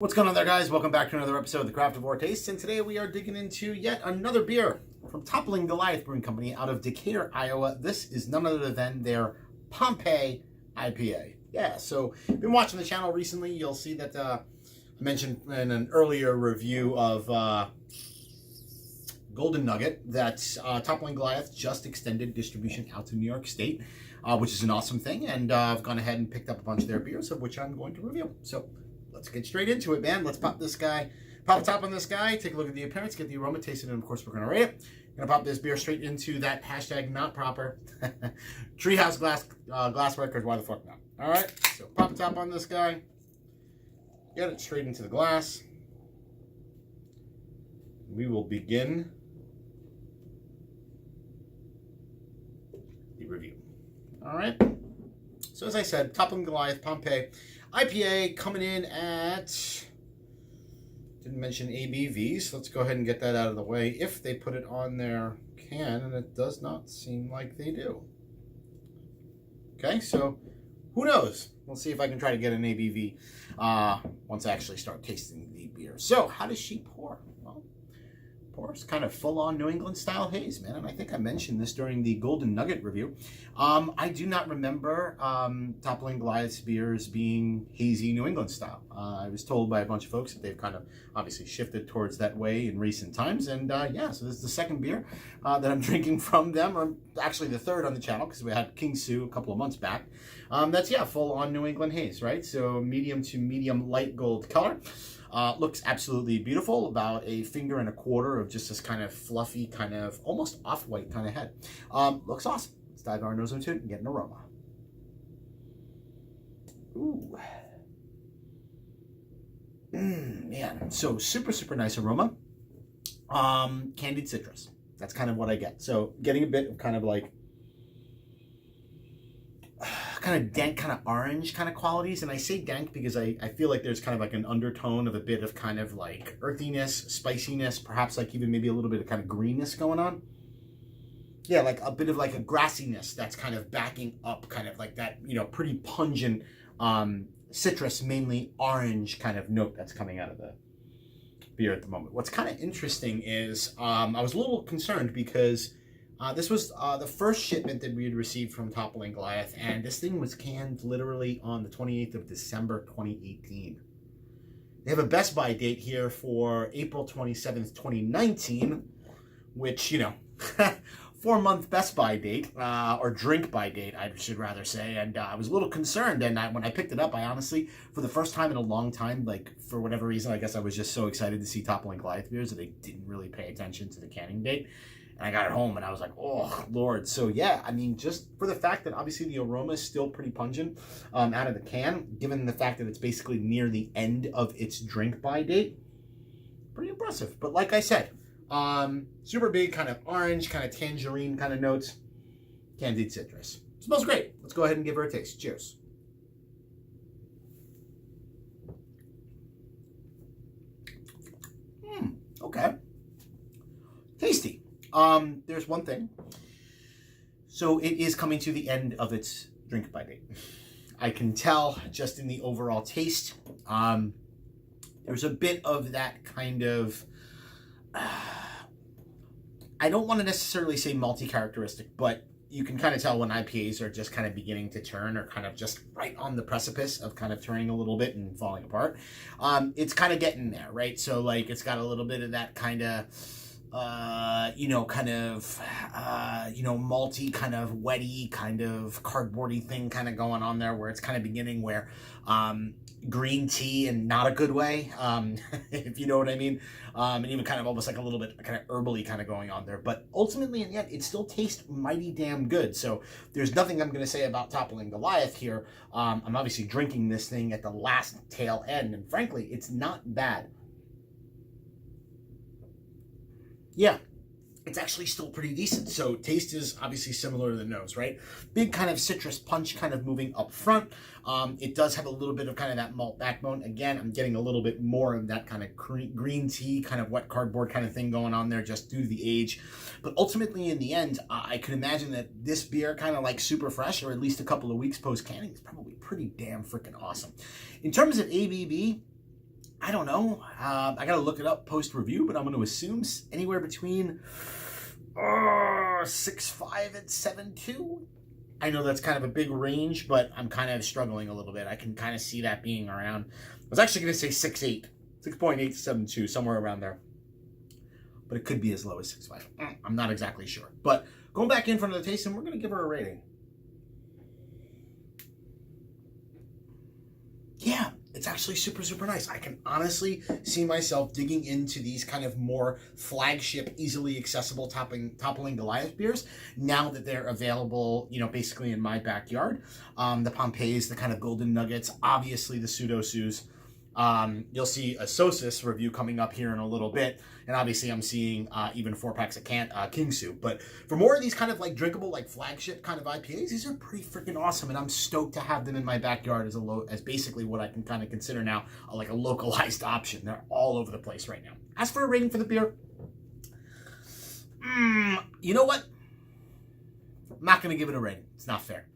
What's going on there, guys? Welcome back to another episode of the Craftavore Tastes, and today we are digging into yet another beer from Toppling Goliath Brewing Company out of Decatur, Iowa. This is none other than their Pompeii IPA. Yeah, so if you've been watching the channel recently, you'll see that I mentioned in an earlier review of Golden Nugget that Toppling Goliath just extended distribution out to New York State, which is an awesome thing, and I've gone ahead and picked up a bunch of their beers, of which I'm going to review. So let's get straight into it, man. Let's pop the top on this guy, take a look at the appearance, get the aroma, taste it, and of course we're going to rate it. Going to pop this beer straight into that hashtag not proper treehouse glassware, because why the fuck not? All right, so pop the top on this guy, get it straight into the glass. We will begin the review. All right, so as I said, Toppling Goliath Pompeii IPA coming in at, didn't mention ABVs. Let's go ahead and get that out of the way if they put it on their can, and it does not seem like they do. Okay, so who knows? We'll see if I can try to get an ABV once I actually start tasting the beer. So how does she pour? Well, pours kind of full-on New England style haze, man. And I think I mentioned this during the Golden Nugget review. I do not remember Toppling Goliath's beers being hazy New England style. I was told by a bunch of folks that they've kind of obviously shifted towards that way in recent times. And yeah, so this is the second beer that I'm drinking from them, or actually the third on the channel, because we had King Sue a couple of months back. That's, yeah, full-on New England haze, right? So medium to medium light gold color. Looks absolutely beautiful, about a finger and a quarter of just this kind of fluffy, kind of almost off-white kind of head. Looks awesome. Let's dive our nose into it and get an aroma. Ooh. Man, so super, super nice aroma. Candied citrus. That's kind of what I get. So getting a bit of kind of like kind of dank, kind of orange kind of qualities. And I say dank because I feel like there's kind of like an undertone of a bit of kind of like earthiness, spiciness, perhaps like even maybe a little bit of kind of greenness going on. Yeah, like a bit of like a grassiness that's kind of backing up kind of like that, you know, pretty pungent citrus, mainly orange kind of note that's coming out of the beer at the moment. What's kind of interesting is I was a little concerned because this was the first shipment that we had received from Toppling Goliath, and this thing was canned literally on the 28th of December, 2018. They have a Best Buy date here for April 27th, 2019, which, you know, 4-month Best Buy date, or drink by date, I should rather say, and I was a little concerned, and when I picked it up, I honestly, for the first time in a long time, like, for whatever reason, I guess I was just so excited to see Toppling Goliath beers that I didn't really pay attention to the canning date. And I got it home and I was like, oh, Lord. So, yeah, I mean, just for the fact that obviously the aroma is still pretty pungent out of the can, given the fact that it's basically near the end of its drink by date, pretty impressive. But like I said, super big kind of orange, kind of tangerine kind of notes, candied citrus. It smells great. Let's go ahead and give her a taste. Cheers. Okay. Tasty. There's one thing. So it is coming to the end of its drink by date. I can tell just in the overall taste. There's a bit of that kind of, I don't want to necessarily say multi-characteristic, but you can kind of tell when IPAs are just kind of beginning to turn, or kind of just right on the precipice of kind of turning a little bit and falling apart. It's kind of getting there, right? So like it's got a little bit of that kind of, you know, kind of, you know, malty, kind of wetty, kind of cardboardy thing kind of going on there, where it's kind of beginning where, green tea in not a good way, if you know what I mean, and even kind of almost like a little bit kind of herbally kind of going on there, but ultimately and yet it still tastes mighty damn good. So there's nothing I'm going to say about Toppling Goliath here. I'm obviously drinking this thing at the last tail end, and frankly, it's not bad. Yeah, it's actually still pretty decent. So taste is obviously similar to the nose, right? Big kind of citrus punch kind of moving up front. It does have a little bit of kind of that malt backbone. Again, I'm getting a little bit more of that kind of green tea, kind of wet cardboard kind of thing going on there just due to the age. But ultimately, in the end, I can imagine that this beer kind of like super fresh, or at least a couple of weeks post-canning, is probably pretty damn freaking awesome. In terms of ABV, I don't know. I got to look it up post-review, but I'm going to assume anywhere between 6.5 and 7.2. I know that's kind of a big range, but I'm kind of struggling a little bit. I can kind of see that being around. I was actually going to say 6.8, 6.8 to 7.2, somewhere around there. But it could be as low as 6.5. I'm not exactly sure. But going back in front of the tasting, we're going to give her a rating. Yeah, it's actually super, super nice. I can honestly see myself digging into these kind of more flagship, easily accessible Toppling Goliath beers now that they're available, you know, basically in my backyard. The Pompeis, the kind of golden nuggets, obviously the Pseudo-Sus. You'll see a Sosis review coming up here in a little bit. And obviously I'm seeing even 4 packs of King Soup. But for more of these kind of like drinkable, like flagship kind of IPAs, these are pretty freaking awesome. And I'm stoked to have them in my backyard as basically what I can kind of consider now like a localized option. They're all over the place right now. As for a rating for the beer, you know what? I'm not going to give it a rating. It's not fair.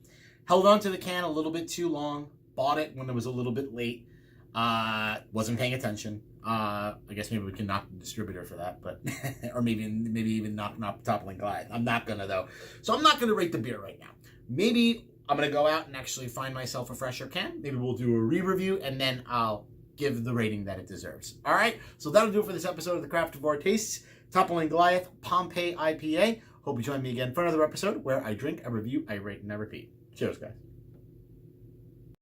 Held on to the can a little bit too long. Bought it when it was a little bit late. Wasn't paying attention. I guess maybe we can knock the distributor for that, but or maybe even knock Toppling Goliath. I'm not gonna though. So I'm not gonna rate the beer right now. Maybe I'm gonna go out and actually find myself a fresher can. Maybe we'll do a re-review and then I'll give the rating that it deserves. All right. So that'll do it for this episode of the Craftavore Tastes Toppling Goliath Pompeii IPA. Hope you join me again for another episode where I drink, I review, I rate, and I repeat. Cheers, guys.